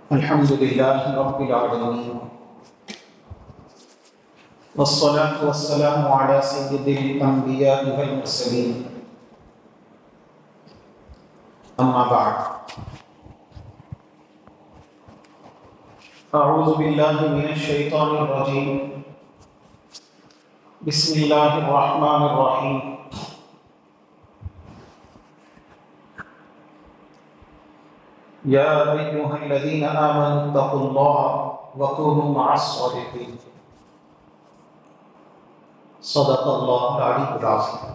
الحمد لله رب العالمين والصلاة والسلام على سيد الأنبياء والمرسلين أما بعد أعوذ بالله من الشيطان الرجيم بسم الله الرحمن الرحيم يا أيها الذين آمنوا اتقوا الله وكونوا مع الصادقين صدق الله العلي العظيم.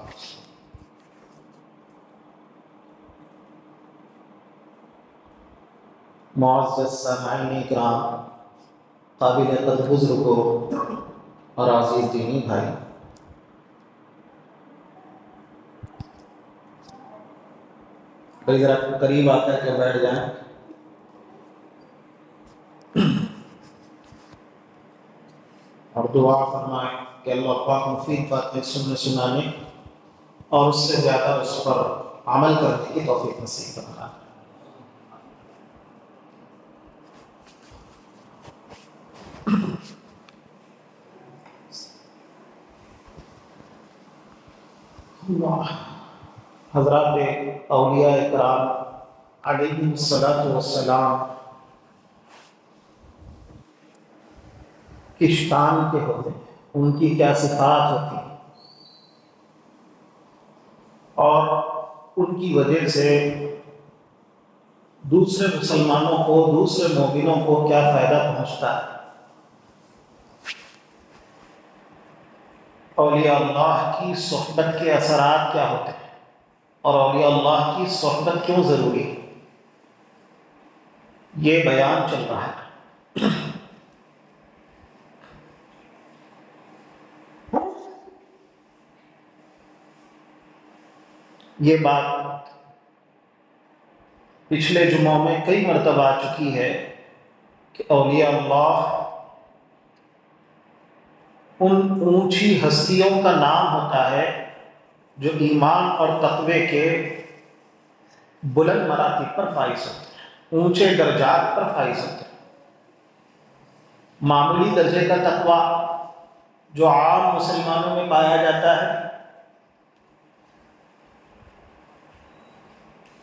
معزز سامعین کرام، قابل قدر بزرگوں اور عزیز دینی بھائی، بھائی ذرا قریب آ کر کے بیٹھ جائیں اور دعا فرمائیں کہ اللہ پاک مفید باتیں سنانے اور اس سے زیادہ اس پر عمل کرنے کی توفیق نصیب فرمائے. حضرات اولیاء کرام علیہم الصلاۃ والسلام کس شان کے ہوتے ہیں، ان کی کیا صفات ہوتی ہیں، اور ان کی وجہ سے دوسرے مسلمانوں کو، دوسرے مومنوں کو کیا فائدہ پہنچتا ہے، اولیاء اللہ کی صحبت کے اثرات کیا ہوتے ہیں، اور اولیاء اللہ کی صحبت کیوں ضروری ہے، یہ بیان چل رہا ہے. یہ بات پچھلے جمعوں میں کئی مرتبہ آ چکی ہے کہ اولیاء اللہ ان اونچی ہستیوں کا نام ہوتا ہے جو ایمان اور تقوی کے بلند مراتب پر فائز ہوتے ہیں، اونچے درجات پر فائز ہوتے ہیں. معمولی درجے کا تقوی جو عام مسلمانوں میں پایا جاتا ہے،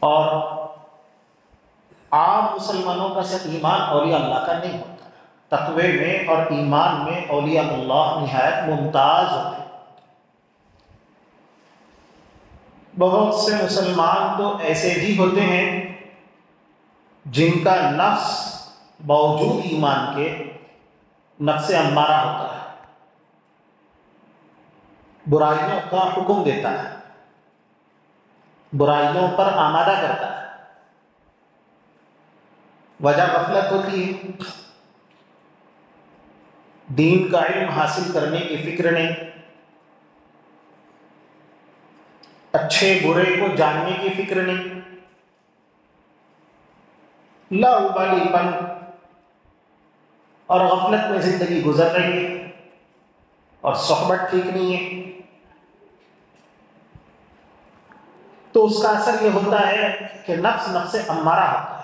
اور عام مسلمانوں کا صرف ایمان اولیاء اللہ کا نہیں ہوتا. تقوی میں اور ایمان میں اولیاء اللہ نہایت ممتاز ہوتے ہیں. بہت سے مسلمان تو ایسے بھی ہوتے ہیں جن کا نفس باوجود ایمان کے نفس امارہ ہوتا ہے، برائیوں کا حکم دیتا ہے، برائیوں پر آمادہ کرتا ہے. وجہ غفلت ہوتی ہے، دین کا علم حاصل کرنے کی فکر نہیں، اچھے برے کو جاننے کی فکر نہیں، لاابالی پن اور غفلت میں زندگی گزر رہی ہے، اور صحبت ٹھیک نہیں ہے. تو اس کا اثر یہ ہوتا ہے کہ نفس امارہ ہوتا ہے.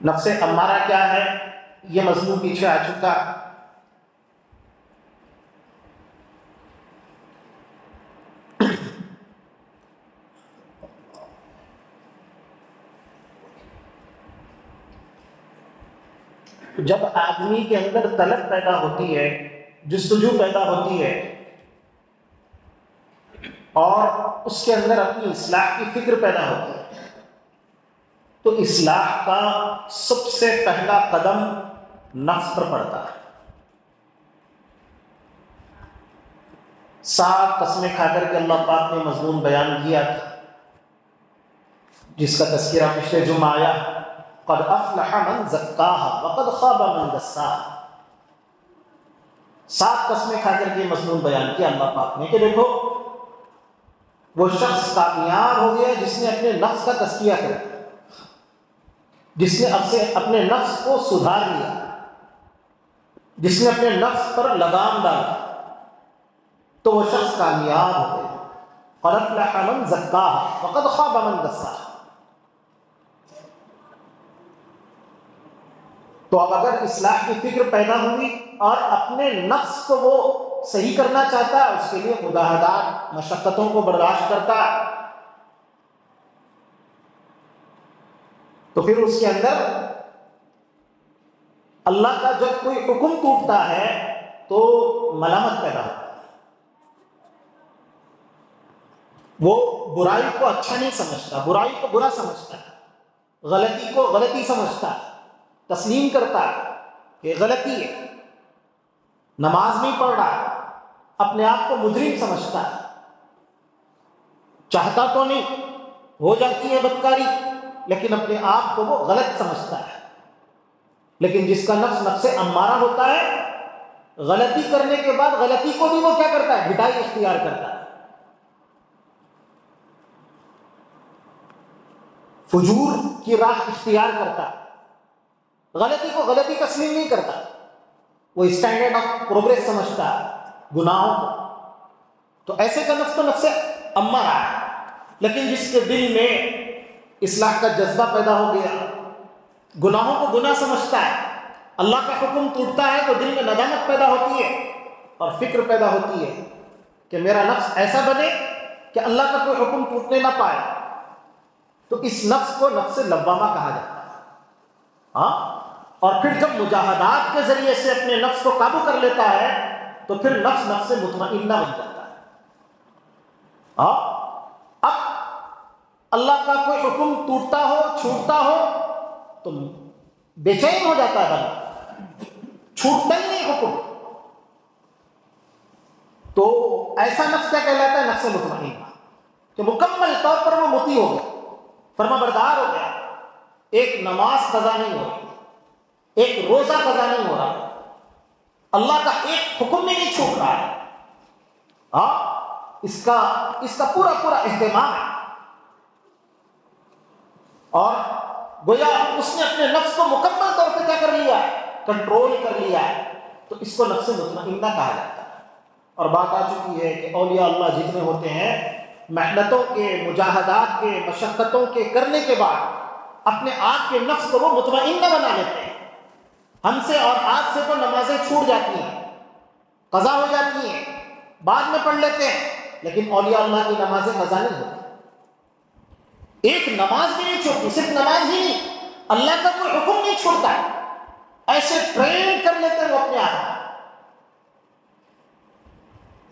نفس امارہ کیا ہے، یہ مضمون پیچھے آ چکا. جب آدمی کے اندر طلب پیدا ہوتی ہے، جستجو پیدا ہوتی ہے، اور اس کے اندر اپنی اصلاح کی فکر پیدا ہوتی ہے، تو اصلاح کا سب سے پہلا قدم نفس پر پڑتا ہے. 7 قسمیں کھا کر کے اللہ پاک نے مضمون بیان کیا تھا، جس کا تذکرہ پچھلے جمعہ آیا، قد افلح من زکاها وقد خاب من دساها. 7 قسمیں کھا کر کے مضمون بیان کیا اللہ پاک نے کہ دیکھو وہ شخص کامیاب ہو گیا جس نے اپنے نفس کا تزکیہ کیا، جس نے اپنے نفس کو سدھار لیا، جس نے اپنے نفس پر لگام ڈالا، تو وہ شخص کامیاب ہو گیا. قد افلح من زکاها وقد خاب من دساها. تو اب اگر اصلاح کی فکر پیدا ہوئی اور اپنے نفس کو وہ صحیح کرنا چاہتا ہے، اس کے لیے مجاہدات، مشقتوں کو برداشت کرتا ہے، تو پھر اس کے اندر اللہ کا جب کوئی حکم ٹوٹتا ہے تو ملامت پیدا ہوتا ہے، وہ برائی کو اچھا نہیں سمجھتا، برائی کو برا سمجھتا ہے، غلطی کو غلطی سمجھتا ہے، تسلیم کرتا ہے کہ غلطی ہے، نماز نہیں پڑھ رہا، اپنے آپ کو مجرم سمجھتا ہے، چاہتا تو نہیں، ہو جاتی ہے بدکاری، لیکن اپنے آپ کو وہ غلط سمجھتا ہے۔ لیکن جس کا نفس امارہ ہوتا ہے، غلطی کرنے کے بعد غلطی کو بھی وہ کیا کرتا ہے؟ گھٹائی اختیار کرتا ہے، فجور کی راہ اختیار کرتا ہے، غلطی کو غلطی تسلیم نہیں کرتا، وہ اسٹینڈرڈ آف پروگریس سمجھتا ہے گناہوں کو۔ تو ایسے کا نفس تو نفس امارہ ہے۔ لیکن جس کے دل میں اصلاح کا جذبہ پیدا ہو گیا، گناہوں کو گناہ سمجھتا ہے، اللہ کا حکم ٹوٹتا ہے تو دل میں ندامت پیدا ہوتی ہے اور فکر پیدا ہوتی ہے کہ میرا نفس ایسا بنے کہ اللہ کا کوئی حکم ٹوٹنے نہ پائے، تو اس نفس کو نفس لوامہ کہا جاتا ہے۔ ہاں، اور پھر جب مجاہدات کے ذریعے سے اپنے نفس کو قابو کر لیتا ہے تو پھر نفس مطمئنہ بن جاتا ہے۔ ہاں، اب اللہ کا کوئی حکم ٹوٹتا ہو، چھوٹتا ہو تو بے چین ہو جاتا ہے بندہ، چھوٹتا ہی نہیں حکم، تو ایسا نفس کیا کہلاتا ہے؟ نفس مطمئنہ، کہ مکمل طور پر وہ مطیع ہو گیا، فرما بردار ہو گیا، ایک نماز قضا نہیں ہو رہی، ایک روزہ قضا نہیں ہو رہا، اللہ کا ایک حکم بھی نہیں چھوٹ رہا ہے۔ ہاں، اس کا پورا اہتمام ہے، اور گویا اس نے اپنے نفس کو مکمل طور پہ کیا کر لیا ہے؟ کنٹرول کر لیا ہے، تو اس کو نفس مطمئنہ کہا جاتا ہے۔ اور بات آ چکی ہے کہ اولیاء اللہ جتنے ہوتے ہیں، محنتوں کے، مجاہدات کے، مشقتوں کے کرنے کے بعد اپنے آپ کے نفس کو وہ مطمئنہ بنا لیتے ہیں۔ ہم سے اور آپ سے تو نمازیں چھوٹ جاتی ہیں، قضا ہو جاتی ہیں، بعد میں پڑھ لیتے ہیں، لیکن اولیاء اللہ کی نمازیں قضا نہیں ہوتی، ایک نماز بھی نہیں چھوڑتی، صرف نماز ہی نہیں، اللہ کا کوئی حکم نہیں چھوڑتا، ایسے ٹرین کر لیتے ہیں وہ اپنے آپ۔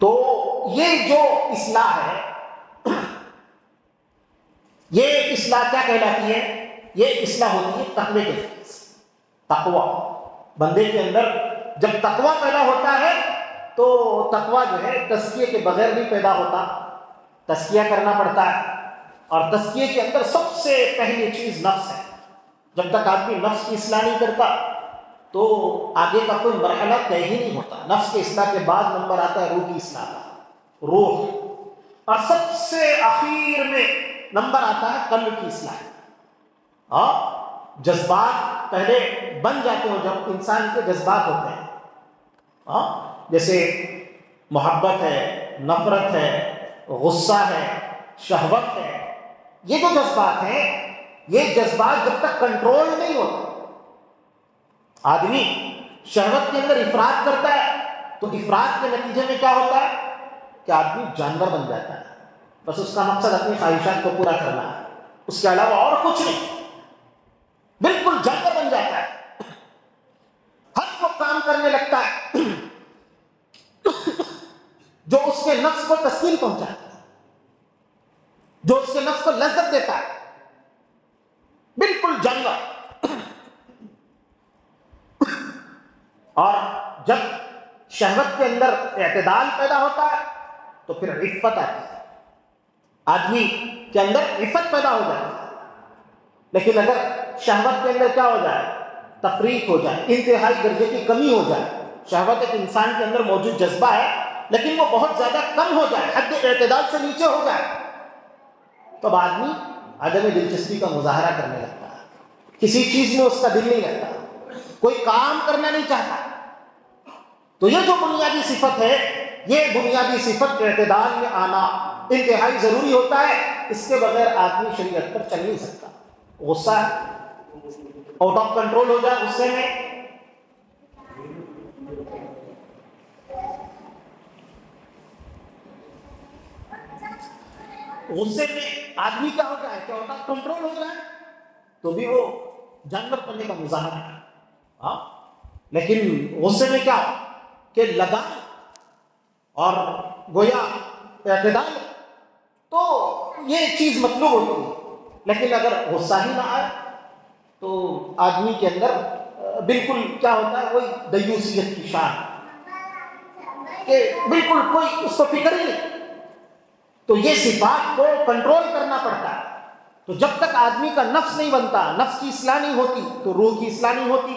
تو یہ جو اصلاح ہے، یہ اصلاح کیا کہلاتی ہے؟ یہ اصلاح ہوتی ہے تقوی کے ذریعے سے۔ تقوی بندے کے اندر جب تقوی پیدا ہوتا ہے تو تقوی جو ہے تزکیے کے بغیر نہیں پیدا ہوتا، تزکیہ کرنا پڑتا ہے، اور تزکیے کے اندر سب سے پہلی چیز نفس ہے۔ جب تک آدمی نفس کی اصلاح نہیں کرتا تو آگے کا کوئی مرحلہ طے ہی نہیں ہوتا۔ نفس کے اصلاح کے بعد نمبر آتا ہے روح کی اصلاح کا، روح، اور سب سے آخر میں نمبر آتا ہے قلب کی اصلاح۔ ہاں، جذبات پہلے بن جاتے ہیں، جب انسان کے جذبات ہوتے ہیں، ہاں، جیسے محبت ہے، نفرت ہے، غصہ ہے، شہوت ہے، یہ جو جذبات ہیں، یہ جذبات جب تک کنٹرول نہیں ہوتے، آدمی شہوت کے اندر افراط کرتا ہے تو افراط کے نتیجے میں کیا ہوتا ہے کہ آدمی جانور بن جاتا ہے، بس اس کا مقصد اپنی خواہشات کو پورا کرنا ہے، اس کے علاوہ اور کچھ نہیں، بالکل جانور بن جاتا ہے، ہر وہ کام کرنے لگتا ہے جو اس کے نفس کو تسکین پہنچاتا ہے، جو اس کے نفس کو لذت دیتا ہے، بالکل جانور۔ اور جب شہوت کے اندر اعتدال پیدا ہوتا ہے تو پھر عفت آتی ہے، آدمی کے اندر عفت پیدا ہو جاتی ہے۔ لیکن اگر شہوت کے اندر کیا ہو جائے؟ تفریط ہو جائے، انتہائی درجے کی کمی ہو جائے، شہوت ایک انسان کے اندر موجود جذبہ ہے لیکن وہ بہت زیادہ کم ہو جائے، حد اعتدال سے نیچے ہو جائے، تب آدمی عدم دلچسپی کا مظاہرہ کرنے لگتا ہے، کسی چیز میں اس کا دل نہیں لگتا، کوئی کام کرنا نہیں چاہتا۔ تو یہ جو بنیادی صفت ہے، یہ بنیادی صفت اعتدال میں آنا انتہائی ضروری ہوتا ہے، اس کے بغیر آدمی شریعت پر چل نہیں سکتا۔ غصہ آؤٹ آف کنٹرول ہو جائے، غصے میں غصے میں آدمی کیا ہو رہا ہے، کیا ہوتا ہے، کنٹرول ہو رہا ہے، تو بھی وہ جانور بننے کا مظاہرہ ہے. ہاں لیکن غصے میں کیا کہ لگام اور گویا اعتدال، تو یہ چیز مطلوب ہوتی ہے. لیکن اگر غصہ ہی نہ آئے تو آدمی کے اندر بالکل کیا ہوتا ہے، وہی دیوسیت کی شان کہ بالکل کوئی اس کو فکر ہی نہیں. تو یہ صفات کو کنٹرول کرنا پڑتا ہے. تو جب تک آدمی کا نفس نہیں بنتا، نفس کی اصلاح نہیں ہوتی، تو روح کی اصلاح نہیں ہوتی.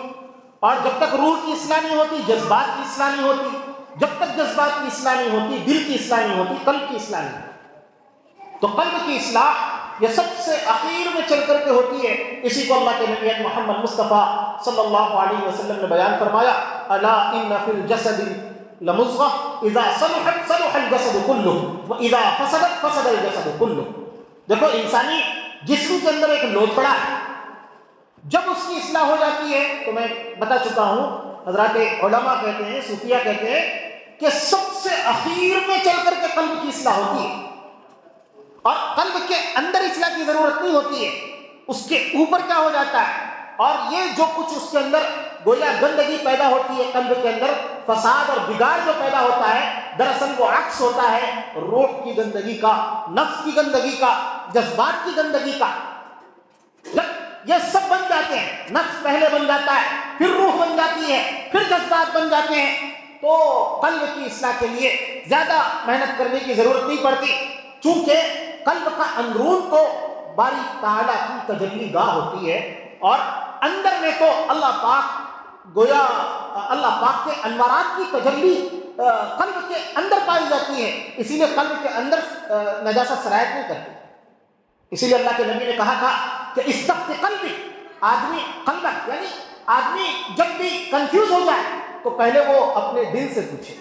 اور جب تک روح کی اصلاح نہیں ہوتی، جذبات کی اصلاح نہیں ہوتی. جب تک جذبات کی اصلاح نہیں ہوتی، دل کی اصلاح نہیں ہوتی، قلب کی اصلاح نہیں ہوتی. تو قلب کی اصلاح یہ سب سے اخیر میں چل کر کے ہوتی ہے. اسی کو اللہ کے نبی محمد مصطفیٰ صلی اللہ علیہ وسلم نے بیان فرمایا، الا ان فی الجسد لمضغہ اذا صلحت صلح الجسد کلہ واذا فسدت فسد الجسد کلہ. دیکھو انسانی جسم کے اندر ایک لوتھڑا ہے، جب اس کی اصلاح ہو جاتی ہے، تو میں بتا چکا ہوں، حضرات علماء کہتے ہیں، صوفیہ کہتے ہیں کہ سب سے اخیر میں چل کر کے قلب کی اصلاح ہوتی ہے. اور قلب کے اندر اصلاح کی ضرورت نہیں ہوتی ہے، اس کے اوپر کیا ہو جاتا ہے. اور یہ جو کچھ اس کے اندر گویا گندگی پیدا ہوتی ہے قلب کے اندر، فساد اور بگاڑ جو پیدا ہوتا ہے، دراصل وہ عکس ہوتا ہے روح کی گندگی کا، نفس کی گندگی کا، جذبات کی گندگی کا. جب یہ سب بن جاتے ہیں، نفس پہلے بن جاتا ہے، پھر روح بن جاتی ہے، پھر جذبات بن جاتے ہیں، تو قلب کی اصلاح کے لیے زیادہ محنت کرنے کی ضرورت نہیں پڑتی. چونکہ قلب کا اندرون تو باری تعالیٰ کی تجلی گاہ ہوتی ہے، اور اندر میں تو اللہ پاک گویا اللہ پاک کے انوارات کی تجلی قلب کے اندر پائی جاتی ہے. اسی لیے قلب کے اندر نجاست سرایت نہیں کرتی. اسی لیے اللہ کے نبی نے کہا تھا کہ استفت قلبی، آدمی قلبک یعنی آدمی جب بھی کنفیوز ہو جائے تو پہلے وہ اپنے دل سے پوچھے،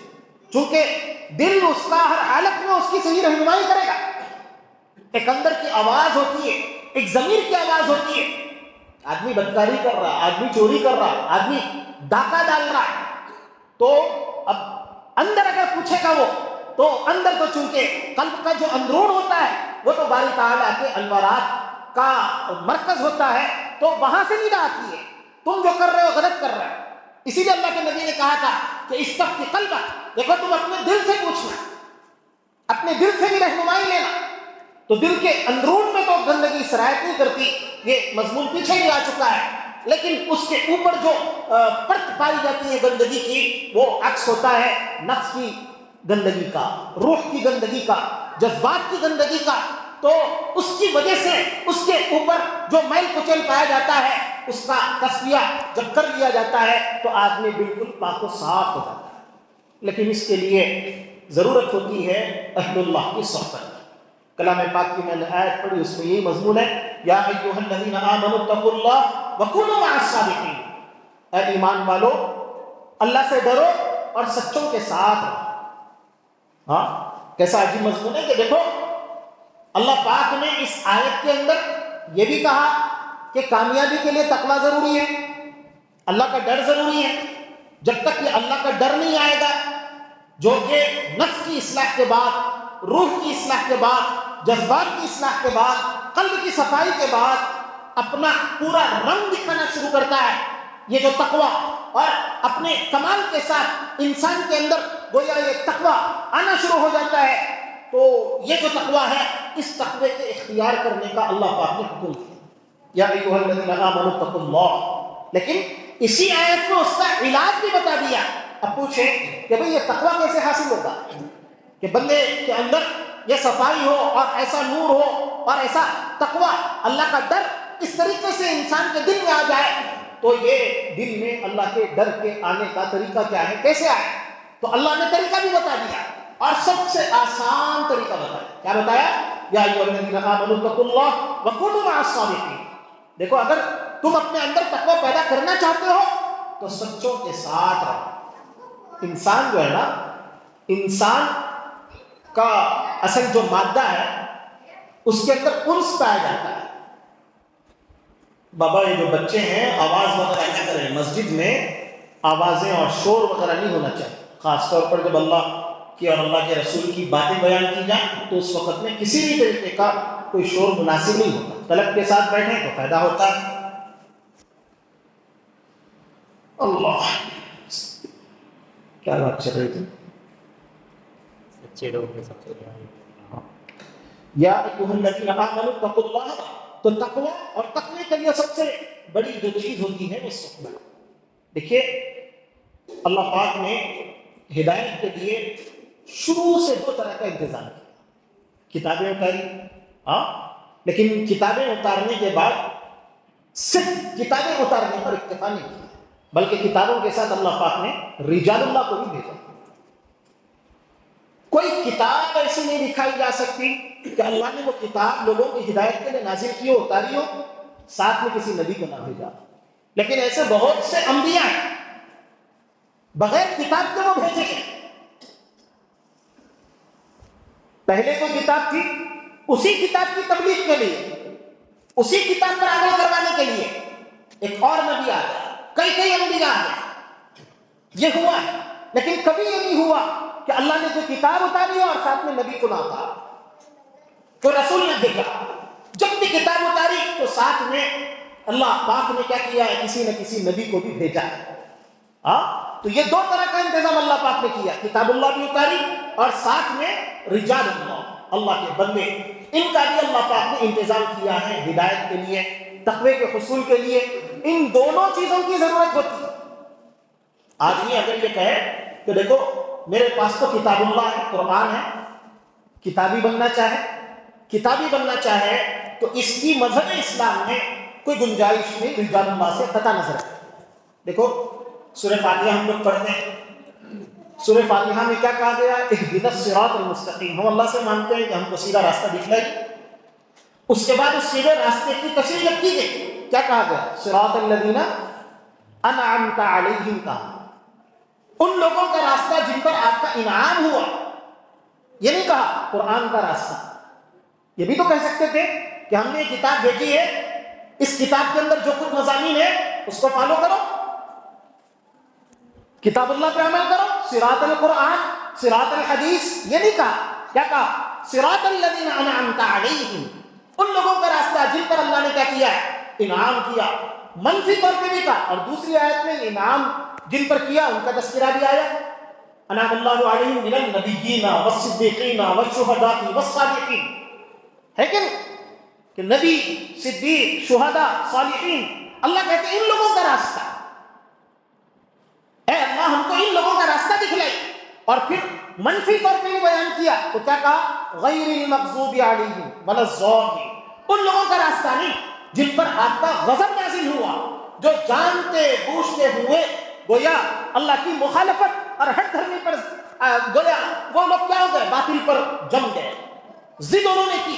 چونکہ دل اس کا ہر حالت میں اس کی صحیح رہنمائی کرے گا. ایک اندر کی آواز ہوتی ہے، ایک ضمیر کی آواز ہوتی ہے. آدمی بدکاری کر رہا، آدمی چوری کر رہا، آدمی ڈاکہ ڈال رہا ہے، تو اب اندر اگر پوچھے گا وہ، تو اندر تو چونکہ قلب کا جو اندرون ہوتا ہے وہ تو باری تعالیٰ کے انوارات کا مرکز ہوتا ہے، تو وہاں سے ندا آتی ہے تم جو کر رہے ہو غلط کر رہے ہو. اسی لیے اللہ کے نبی نے کہا تھا کہ استفت قلبک، دیکھو تم اپنے دل سے پوچھنا، اپنے دل سے بھی رہنمائی لینا. تو دل کے اندرون میں تو گندگی سرایت نہیں کرتی، یہ مضمون پیچھے بھی آ چکا ہے. لیکن اس کے اوپر جو پرت پائی جاتی ہے گندگی کی، وہ عکس ہوتا ہے نفس کی گندگی کا، روح کی گندگی کا، جذبات کی گندگی کا. تو اس کی وجہ سے اس کے اوپر جو میل کچیل پایا جاتا ہے، اس کا تصفیہ جب کر لیا جاتا ہے تو آدمی بالکل پاک و صاف ہو جاتا ہے. لیکن اس کے لیے ضرورت ہوتی ہے اہل اللہ کی صحبت. کلام پاک کی میں نے آیت پڑھی، اس میں یہی مضمون ہے، یا ایھا الذین آمنوا اتقوا اللہ وکونوا مع الصادقین. اے ایمان والو، اللہ سے ڈرو اور سچوں کے ساتھ رہو. ہاں کیسا عجیب مضمون ہے کہ دیکھو اللہ پاک نے اس آیت کے اندر یہ بھی کہا کہ کامیابی کے لیے تقویٰ ضروری ہے، اللہ کا ڈر ضروری ہے. جب تک یہ اللہ کا ڈر نہیں آئے گا، جو کہ نفس کی اصلاح کے بعد، روح کی اصلاح کے بعد، جذبات کی اصلاح کے بعد، قلب کی صفائی کے بعد اپنا پورا رنگ دکھانا شروع کرتا ہے، یہ جو تقویٰ، اور اپنے کمال کے ساتھ انسان کے اندر گویا یہ تقویٰ آنا شروع ہو جاتا ہے. تو یہ جو تقویٰ ہے، اس تقوی کے اختیار کرنے کا اللہ پاک نے حکم دیا، یا ایھا الذین آمنوا اتقوا اللہ. لیکن اسی آیت میں اس کا علاج بھی بتا دیا. اب پوچھیں کہ بھئی یہ تقویٰ کیسے حاصل ہوگا، کہ بندے کے اندر یہ صفائی ہو اور ایسا نور ہو اور ایسا تقویٰ، اللہ کا ڈر اس طریقے سے انسان کے دل میں آ جائے. تو یہ دل میں اللہ کے ڈر کے آنے کا طریقہ کیا ہے، کیسے آئے؟ تو اللہ نے طریقہ بھی بتا دیا، اور سب سے آسان طریقہ بتایا. کیا بتایا؟ یا ایھا الذین آمنوا اتقوا اللہ وکونوا مع الصادقین. دیکھو اگر تم اپنے اندر تقویٰ پیدا کرنا چاہتے ہو تو سچوں کے ساتھ رہو. انسان جو ہے نا، انسان کا اصل جو مادہ ہے اس کے اندر انس پایا جاتا ہے. بابا یہ جو بچے ہیں آواز وغیرہ نہ کریں، مسجد میں آوازیں اور شور وغیرہ نہیں ہونا چاہیے، خاص طور پر جب اللہ کی اور اللہ کے رسول کی باتیں بیان کی جائیں تو اس وقت میں کسی بھی طریقے کا کوئی شور مناسب نہیں ہوتا. طلب کے ساتھ بیٹھیں تو فائدہ ہوتا ہے. اللہ کیا بات چل رہی تھی؟ اچھے لوگ کے سب سے یا ایھا الذین آمنوا اتقوا اللہ. تو تقوی اور تقوی کے لیے سب سے بڑی جو چیز ہوتی ہے وہ سکون. دیکھیے اللہ پاک نے ہدایت کے لیے شروع سے دو طرح کا انتظام کیا. کتابیں اتاری، ہاں، لیکن کتابیں اتارنے کے بعد صرف کتابیں اتارنے پر اکتفا نہیں کیا، بلکہ کتابوں کے ساتھ اللہ پاک نے رجال اللہ کو بھی بھیجا. کوئی کتاب ایسی نہیں دکھائی جا سکتی کہ اللہ نے وہ کتاب لوگوں کی ہدایت کے لیے نازل کی ہو، اتاری ہو، ساتھ میں کسی نبی کو نہ بھیجا. لیکن ایسے بہت سے انبیاء ہیں بغیر کتاب کے وہ بھیجے گئے. پہلے کوئی کتاب تھی، اسی کتاب کی تبلیغ کے لیے، اسی کتاب پر عمل کروانے کے لیے ایک اور نبی آ گیا، کئی انبیاء آ گئے. یہ ہوا ہے، لیکن کبھی یہ نہیں ہوا کہ اللہ نے جو کتاب اتاری اور ساتھ میں نبی کو نہ اتارا، کوئی رسول نہ بھیجا. جب بھی کتاب اتاری تو ساتھ میں اللہ پاک نے کیا کیا ہے، کسی نہ کسی نبی کو بھی بھیجا ہے. تو یہ دو طرح کا انتظام اللہ پاک نے کیا، کتاب اللہ بھی اتاری اور ساتھ میں رجال اللہ، اللہ کے بندے، ان کا بھی اللہ پاک نے انتظام کیا ہے ہدایت کے لیے، تقوی کے حصول کے لیے. ان دونوں چیزوں کی ضرورت ہوتی ہے. آدمی اگر یہ کہے کہ دیکھو میرے پاس تو کتاب اللہ ہے، قرآن ہے، کتابی بننا چاہے تو اس کی مذہب اسلام میں کوئی گنجائش نہیں رجال اللہ سے قطع نظر ہے. دیکھو سورہ فاتحہ ہم لوگ پڑھتے ہیں، سورہ فاتحہ میں کیا کہا گیا؟ اہدنا الصراط المستقیم. ہم اللہ سے مانگتے ہیں کہ ہم کو سیدھا راستہ دکھلائے. اس کے بعد اس سیدھے راستے کی تشریح جب کی گئی، کیا کہا گیا؟ صراط الذین انعمت علیہم. کا ان لوگوں کا راستہ جن پر آپ کا انعام ہوا. یہ نہیں کہا قرآن کا راستہ. یہ بھی تو کہہ سکتے تھے کہ ہم نے یہ کتاب بھیجی ہے، اس کتاب کے اندر جو کچھ مضامین ہے اس کو فالو کرو، کتاب اللہ پہ عمل کرو، صراط القرآن، صراط الحدیث. یہ نہیں کہا. کیا کہا؟ صراط الذین انعمت علیہم. ان لوگوں کا راستہ جن پر اللہ نے کیا کیا ہے؟ انعام کیا. منفی طور پہ بھی کہا، اور دوسری آیت میں انعام جن پر کیا ان کا تذکرہ بھی آیا، انعم اللہ علیہم من النبیین والصدیقین والشہداء والصالحین. ہے کہ نبی، صدیق، شہداء، صالحین، اللہ کہتے ہیں ان لوگوں کا راستہ. اے اللہ ہم کو ان لوگوں کا راستہ دکھلائی. اور پھر منفی طور پہ بھی بیان کیا تو کیا کہا؟ غیر المغضوب علیہم ولا الضالین. ان لوگوں کا راستہ نہیں جن پر آپ کا غضب نازل ہوا، جو جانتے بوجھتے ہوئے گویا اللہ کی مخالفت اور ہٹ دھرمی پر گویا وہ لوگ کیا ہو گئے؟ باطل پر جم گئے، ضد انہوں نے کی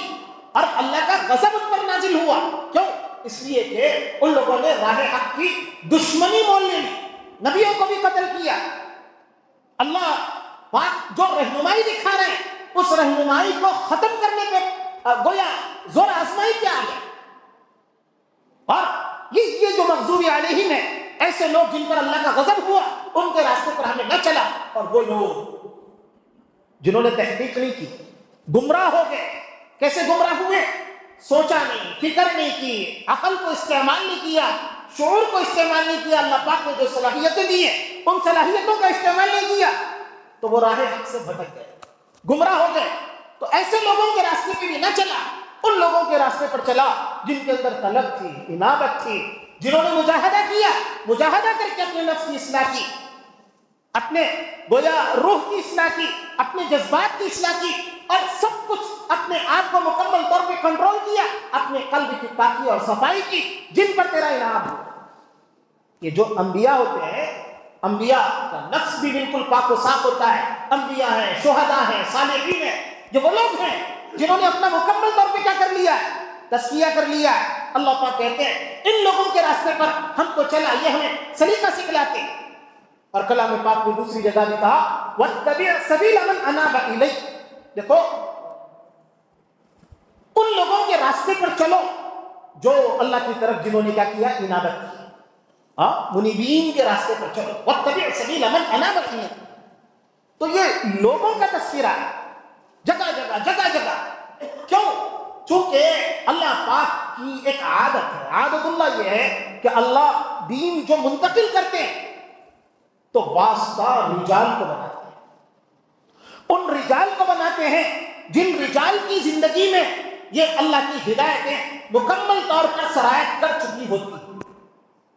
اور اللہ کا غضب ان پر نازل ہوا. کیوں؟ اس لیے کہ ان لوگوں نے راہ حق کی دشمنی مول لی، نبیوں کو بھی قتل کیا. اللہ پاک جو رہنمائی دکھا رہے ہیں اس رہنمائی کو ختم کرنے پہ گویا زور آزمائی پہ آ گئے. اور یہ جو مغضوب علیہم ہے، ایسے لوگ جن پر اللہ کا غضب ہوا ان کے راستے پر ہمیں نہ چلا. اور وہ لوگ جنہوں نے تحقیق نہیں کی گمراہ ہو گئے. کیسے گمراہ ہوئے؟ سوچا نہیں، فکر نہیں کی، عقل کو استعمال نہیں کیا، شعور کو استعمال نہیں کیا. اللہ پاک نے جو صلاحیتیں دی ہیں ان صلاحیتوں کا استعمال نہیں کیا تو وہ راہ حق سے بھٹک گئے، گمراہ ہو گئے. تو ایسے لوگوں کے راستے پہ بھی نہ چلا، ان لوگوں کے راستے پر چلا جن کے اندر طلب تھی، انابت تھی، جنہوں نے مجاہدہ کیا، مجاہدہ کر کے اپنے نفس کی اصلاح کی، اپنے گویا روح کی اصلاح کی، اپنے جذبات کی اصلاح کی، اور سب کچھ اپنے آپ کو مکمل طور پہ کنٹرول کیا، اپنے قلب کی پاکی اور صفائی کی، جن پر تیرا انعام ہو. یہ جو انبیاء ہوتے ہیں، انبیاء کا نفس بھی بالکل پاک و صاف ہوتا ہے. انبیاء ہیں، شہداء ہیں، صالحین ہیں. یہ وہ لوگ ہیں جنہوں نے اپنا مکمل طور پہ کیا کر لیا ہے؟ تزکیہ کر لیا ہے. اللہ پاک کہتے ہیں ان لوگوں کے راستے پر ہم کو چلا، یہ ہمیں سلیقہ سکھلاتے. اور کلام پاک میں دوسری جگہ بھی کہا وَاتَّبِعْ سَبِيلَ مَنْ أَنَابَ إِلَيَّ. دیکھو ان لوگوں کے راستے پر چلو جو اللہ کی طرف جنہوں نے کیا کیا؟ انابت کی. منیبین کے راستے پر چلو. وَاتَّبِعْ سَبِيلَ مَنْ أَنَابَ إِلَيَّ. تو یہ لوگوں کا تذکرہ ہے جگہ جگہ جگہ جگہ. کیوں؟ چونکہ اللہ پاک کی ایک عادت ہے. عادت اللہ یہ ہے کہ اللہ دین جو منتقل کرتے ہیں تو واسطہ رجال کو بناتے ہیں. ان رجال کو بناتے ہیں جن رجال کی زندگی میں یہ اللہ کی ہدایتیں مکمل طور پر سرایت کر چکی ہوتی.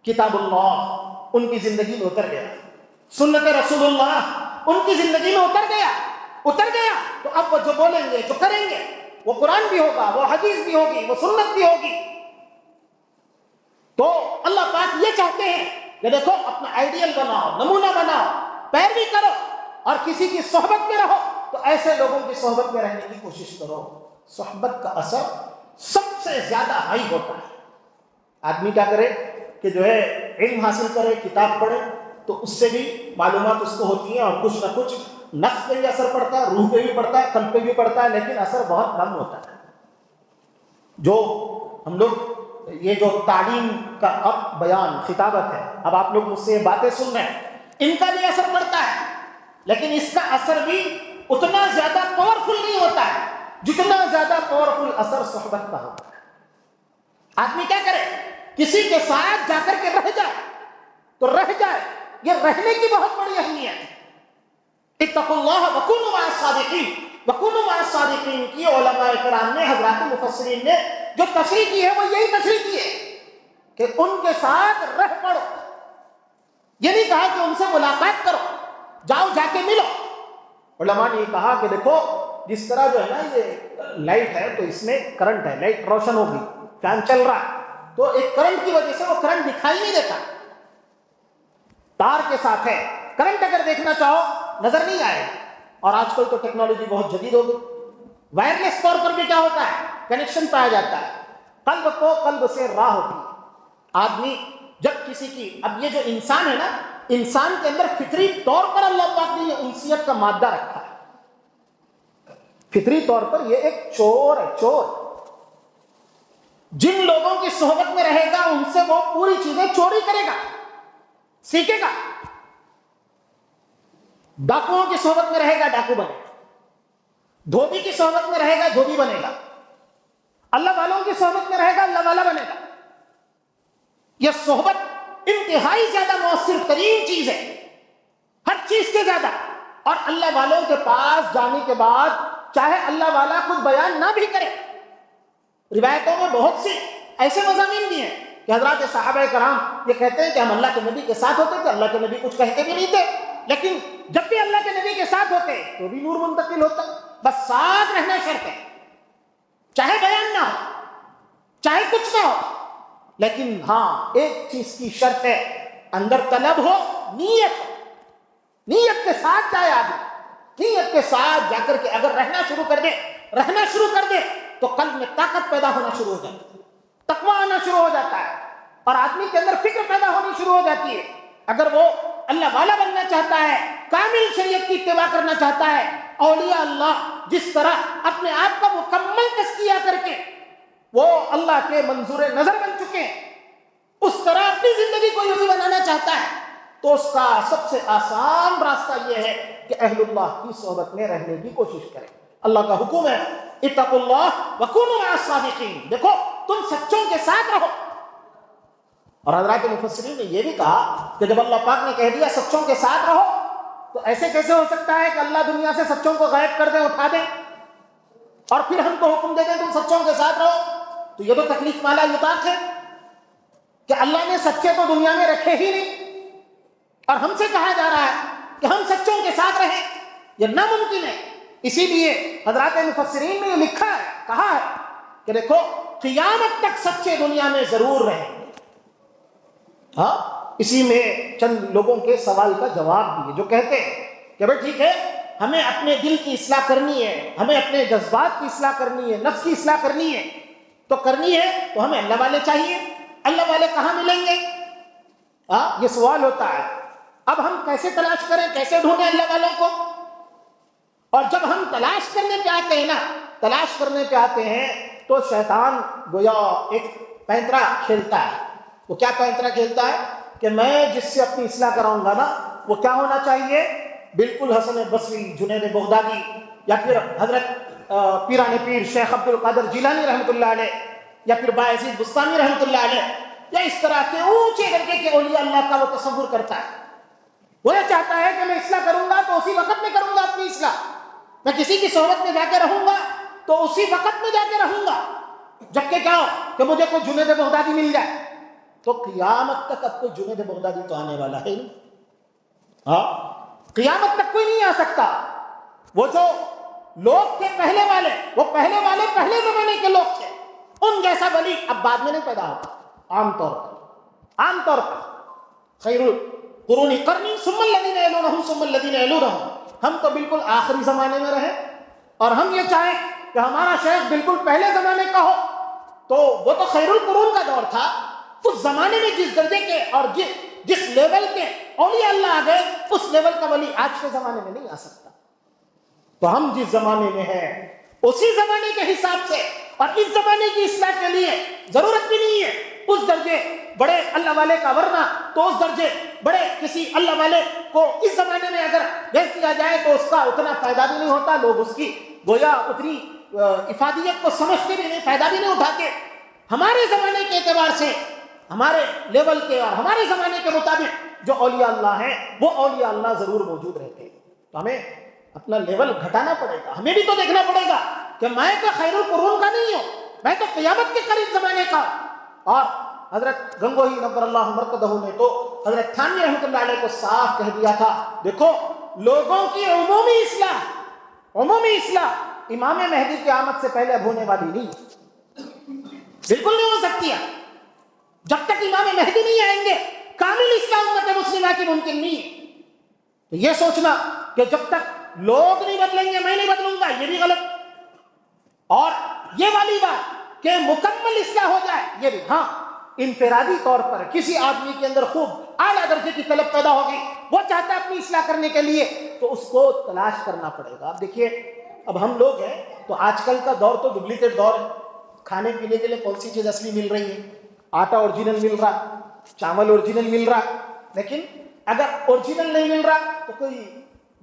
کتاب اللہ ان کی زندگی میں اتر گیا, سنت رسول اللہ ان کی زندگی میں اتر گیا, تو اب وہ جو بولیں گے جو کریں گے وہ قرآن بھی ہوگا, وہ حدیث بھی ہوگی, وہ سنت بھی ہوگی. تو اللہ پاک یہ چاہتے ہیں کہ دیکھو اپنا آئیڈیل بناؤ, نمونہ بناؤ, پیروی کرو, اور کسی کی صحبت میں رہو تو ایسے لوگوں کی صحبت میں رہنے کی کوشش کرو. صحبت کا اثر سب سے زیادہ ہائی ہوتا ہے. آدمی کیا کرے کہ جو ہے علم حاصل کرے, کتاب پڑھے, تو اس سے بھی معلومات اس کو ہوتی ہیں, اور کچھ نہ کچھ نفس پہ بھی اثر پڑتا ہے, روح پہ بھی پڑتا ہے, قلب پہ بھی پڑتا ہے, لیکن اثر بہت کم ہوتا ہے. جو ہم لوگ یہ جو تعلیم کا اب بیان خطابت ہے, اب آپ لوگ مجھ سے یہ باتیں سن رہے ہیں, ان کا بھی اثر پڑتا ہے, لیکن اس کا اثر بھی اتنا زیادہ پاورفل نہیں ہوتا ہے جتنا زیادہ پاورفل اثر صحبت کا ہوتا ہے. آدمی کیا کرے, کسی کے ساتھ جا کر کے رہ جائے تو رہ جائے, یہ رہنے کی بہت بڑی اہمیت ہے. اتقوا اللہ وکونوا مع الصادقین, وکونوا مع الصادقین کی علماء کرام نے, حضرات مفسرین نے جو تشریح کی ہے وہ یہی تشریح کی ہے کہ ان کے ساتھ رہ پڑو. یہ نہیں کہا کہ ان سے ملاقات کرو, جاؤ جا کے ملو. علماء نے یہ کہا کہ دیکھو جس طرح جو ہے نا یہ لائٹ ہے تو اس میں کرنٹ ہے, لائٹ روشن ہوگی, فین چل رہا ہے, تو ایک کرنٹ کی وجہ سے وہ کرنٹ دکھائی نہیں دیتا. تار کے ساتھ ہے, کرنٹ اگر دیکھنا چاہو نظر نہیں آئے. اور آج کل تو ٹیکنالوجی بہت جدید ہو گئی, وائرلیس طور پر بھی کیا ہوتا ہے, کنیکشن پایا جاتا ہے. قلب کو قلب سے راہ ہوتی ہے. آدمی جب کسی کی, اب یہ جو انسان ہے نا, انسان کے اندر فطری طور پر اللہ پاک نے یہ انسیت کا مادہ رکھا ہے. فطری طور پر یہ ایک چور ہے, چور. جن لوگوں کی صحبت میں رہے گا ان سے وہ پوری چیزیں چوری کرے گا, سیکھے گا. ڈاکوؤں کی صحبت میں رہے گا, ڈاکو بنے گا. دھوبی کی صحبت میں رہے گا, دھوبی بنے گا. اللہ والوں کی صحبت میں رہے گا, اللہ والا بنے گا. یہ صحبت انتہائی زیادہ مؤثر ترین چیز ہے, ہر چیز سے زیادہ. اور اللہ والوں کے پاس جانے کے بعد چاہے اللہ والا کچھ بیان نہ بھی کرے, روایتوں میں بہت سے ایسے مضامین بھی ہیں کہ حضرات صحابہ کرام یہ کہتے ہیں کہ ہم اللہ کے نبی کے ساتھ ہوتے تھے, اللہ کے نبی کچھ کہتے بھی نہیں تھے, لیکن جب بھی اللہ کے نبی کے ساتھ ہوتے تو بھی نور منتقل ہوتا. بس ساتھ رہنا شرط ہے, چاہے بیان نہ ہو, چاہے کچھ نہ ہو, لیکن ہاں ایک چیز کی شرط ہے, اندر طلب ہو, نیت ہو. نیت کے ساتھ جائے آدمی, نیت کے ساتھ جا کر کے اگر رہنا شروع کر دے تو قلب میں طاقت پیدا ہونا شروع ہو جاتی ہے, تقویٰ آنا شروع ہو جاتا ہے, اور آدمی کے اندر فکر پیدا ہونی شروع ہو جاتی ہے. اگر وہ اللہ والا بننا چاہتا ہے, کامل شریعت کی اتباع کرنا چاہتا ہے, اولیاء اللہ جس طرح اپنے آپ کا مکمل تزکیہ کر کے وہ اللہ کے منظور نظر بن چکے ہیں, اس طرح اپنی زندگی کو یوں ہی بنانا چاہتا ہے, تو اس کا سب سے آسان راستہ یہ ہے کہ اہل اللہ کی صحبت میں رہنے کی کوشش کریں. اللہ کا حکم ہے اتقوا اللہ وکونوا مع الصادقین, دیکھو تم سچوں کے ساتھ رہو. اور حضرات مفسرین نے یہ بھی کہا کہ جب اللہ پاک نے کہہ دیا سچوں کے ساتھ رہو, تو ایسے کیسے ہو سکتا ہے کہ اللہ دنیا سے سچوں کو غائب کر دیں, اٹھا دیں, اور پھر ہم کو حکم دے دیں تم سچوں کے ساتھ رہو. تو یہ تو تکلیف مالا یطاق ہے کہ اللہ نے سچے تو دنیا میں رکھے ہی نہیں, اور ہم سے کہا جا رہا ہے کہ ہم سچوں کے ساتھ رہیں. یہ ناممکن ہے. اسی لیے حضرات مفسرین نے یہ لکھا ہے, کہا ہے کہ دیکھو قیامت تک سچے دنیا میں ضرور رہیں. ہاں, اسی میں چند لوگوں کے سوال کا جواب بھی ہے جو کہتے ہیں کہ بھائی ٹھیک ہے, ہمیں اپنے دل کی اصلاح کرنی ہے, ہمیں اپنے جذبات کی اصلاح کرنی ہے, نفس کی اصلاح کرنی ہے, تو کرنی ہے تو ہمیں اللہ والے چاہیے. اللہ والے کہاں ملیں گے؟ یہ سوال ہوتا ہے. اب ہم کیسے تلاش کریں, کیسے ڈھونڈیں اللہ والوں کو؟ اور جب ہم تلاش کرنے پہ آتے ہیں تو شیطان گویا ایک پینترا کھیلتا ہے. وہ کیا پینترا کھیلتا ہے کہ میں جس سے اپنی اصلاح کراؤں گا نا, وہ کیا ہونا چاہیے, بالکل حسن بصری، جنید بغدادی، یا پھر حضرت پیران پیر شیخ عبد القادر جیلانی رحمۃ اللہ علیہ، یا پھر بایزید بستانی رحمۃ اللہ علیہ، یا اس طرح کے اونچے درجے کے اولیاء اللہ کا وہ تصور کرتا ہے. وہ یہ چاہتا ہے کہ میں اصلاح کروں گا تو اسی وقت میں کروں گا اپنی اصلاح، میں کسی کی صحبت میں جا کے رہوں گا تو اسی وقت میں جا کے رہوں گا. جبکہ کیا ہو کہ مجھے کوئی جنید بغدادی مل جائے تو قیامت تک اب کوئی جنید بغدادی تو آنے والا ہے نہیں. ہاں، قیامت تک کوئی نہیں آ سکتا. وہ جو لوگ تھے پہلے والے، وہ پہلے والے پہلے زمانے کے لوگ تھے، ان جیسا ولی اب بعد میں نہیں پیدا ہوتا. عام طور پر خیر القرون قرنی ثم الذین یلونہم ثم الذین یلونہم. ہم تو بالکل آخری زمانے میں رہے، اور ہم یہ چاہیں کہ ہمارا شیخ بالکل پہلے زمانے کا ہو، تو وہ تو خیر القرون کا دور تھا. اس زمانے میں جس درجے کے اور جس لیول کے اولیاء اللہ آ گئے، اس لیول کا ولی آج کے زمانے میں نہیں آ سکتا. تو ہم جس زمانے میں ہیں اسی زمانے کے حساب سے، اور اس زمانے کی اصلاح کے لیے ضرورت بھی نہیں ہے اس درجے بڑے اللہ والے کا، ورنہ تو اس درجے بڑے کسی اللہ والے کو اس زمانے میں اگر بھیج دیا جائے تو اس کا اتنا فائدہ بھی نہیں ہوتا. لوگ اس کی گویا اتنی افادیت کو سمجھتے بھی نہیں، فائدہ بھی نہیں اٹھاتے. ہمارے زمانے کے اعتبار سے، ہمارے لیول کے اور ہمارے زمانے کے مطابق جو اولیاء اللہ ہیں وہ اولیاء اللہ ضرور موجود رہتے ہیں. تو ہمیں اپنا لیول گھٹانا پڑے گا. ہمیں بھی تو دیکھنا پڑے گا کہ میں تو خیر القرون کا نہیں ہوں، میں تو قیامت کے قریب زمانے کا. اور حضرت گنگوہی نور اللہ مرقدہ نے تو حضرت تھانوی رحمۃ اللہ علیہ کو صاف کہہ دیا تھا، دیکھو لوگوں کی عمومی اصلاح امام مہدی کی آمد سے پہلے اب ہونے والی نہیں، بالکل نہیں ہو سکتی ہے. جب تک امام مہدی نہیں آئیں گے کامل اصلاح امت مسلمہ کی ممکن نہیں ہے. تو یہ سوچنا کہ جب تک لوگ نہیں بدلیں گے میں نہیں بدلوں گا، یہ بھی غلط. اور یہ والی بات کہ مکمل اصلاح ہو جائے، یہ بھی ہاں انفرادی طور پر کسی آدمی کے اندر خوب اعلیٰ درجے کی طلب پیدا ہوگی، وہ چاہتا ہے اپنی اصلاح کرنے کے لیے، تو اس کو تلاش کرنا پڑے گا. اب دیکھیے، اب ہم لوگ ہیں تو آج کل کا دور تو ڈپلیکیٹ دور ہے. کھانے پینے کے لیے کون سی چیز اصلی مل رہی ہے؟ آٹا اوریجنل مل رہا، چاول اوریجنل مل رہا. لیکن اگر اوریجنل نہیں مل رہا تو کوئی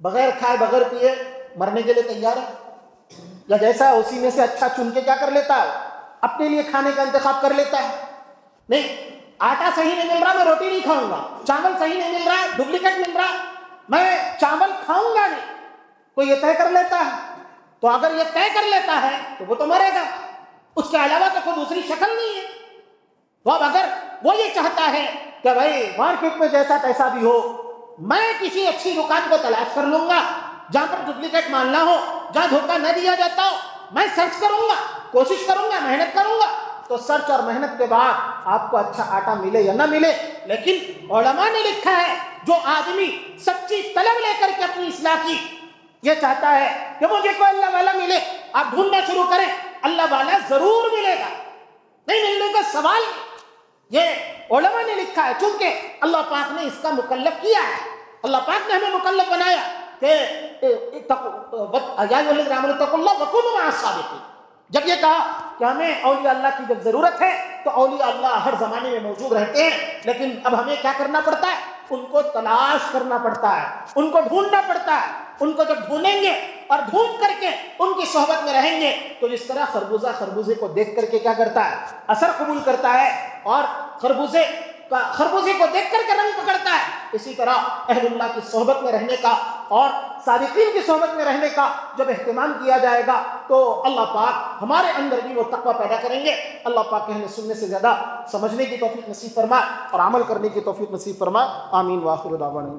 بغیر کھائے بغیر پیے مرنے کے لیے تیار ہے، یا جیسا اسی میں سے اچھا چن کے کیا کر لیتا ہے، اپنے لیے کھانے کا انتخاب کر لیتا ہے. نہیں، آٹا صحیح نہیں مل رہا میں روٹی نہیں کھاؤں گا، چاول صحیح نہیں مل رہا ڈپلیکیٹ مل رہا میں چاول کھاؤں گا نہیں. کوئی یہ طے کر لیتا ہے، تو اگر یہ طے کر لیتا ہے تو وہ تو مرے گا، اس کے علاوہ تو کوئی دوسری شکل نہیں ہے. تو اب اگر وہ یہ چاہتا ہے کہ بھائی مارکیٹ میں جیسا تیسا بھی ہو، میں کسی اچھی دکان کو تلاش کر لوں گا جہاں پر ڈپلیکیٹ مال نہ ہو، جہاں دھوکہ نہ دیا جاتا ہو، میں سرچ کروں گا، کوشش کروں گا، محنت کروں گا، تو سرچ اور محنت کے بعد آپ کو اچھا آٹا ملے یا نہ ملے. لیکن علماء نے لکھا ہے جو آدمی سچی طلب لے کر کے اپنی اصلاح کی، یہ چاہتا ہے کہ مجھے کوئی اللہ والا ملے، آپ ڈھونڈنا شروع کریں، اللہ والا ضرور ملے گا، نہیں ملنے کا سوال. یہ علماء نے لکھا ہے، چونکہ اللہ پاک نے اس کا مکلف کیا ہے. اللہ پاک نے ہمیں مکلف بنایا کہ جب یہ کہا کہ ہمیں اولیاء اللہ کی جب ضرورت ہے تو اولیاء اللہ ہر زمانے میں موجود رہتے ہیں، لیکن اب ہمیں کیا کرنا پڑتا ہے؟ ان کو تلاش کرنا پڑتا ہے، ان کو ڈھونڈنا پڑتا ہے. ان کو جب ڈھونڈیں گے اور ڈھونڈ کر کے ان کی صحبت میں رہیں گے تو جس طرح خربوزہ خربوزے کو دیکھ کر کے کیا کرتا ہے؟ اثر قبول کرتا ہے، اور خربوزے کو دیکھ کر کے رنگ پکڑتا ہے، اسی طرح اہل اللہ کی صحبت میں رہنے کا اور صادقین کی صحبت میں رہنے کا جب اہتمام کیا جائے گا تو اللہ پاک ہمارے اندر بھی وہ تقویٰ پیدا کریں گے. اللہ پاک کہنے سننے سے زیادہ سمجھنے کی توفیق نصیب فرما اور عمل کرنے کی توفیق نصیب فرما. آمین. وآخر دعوانا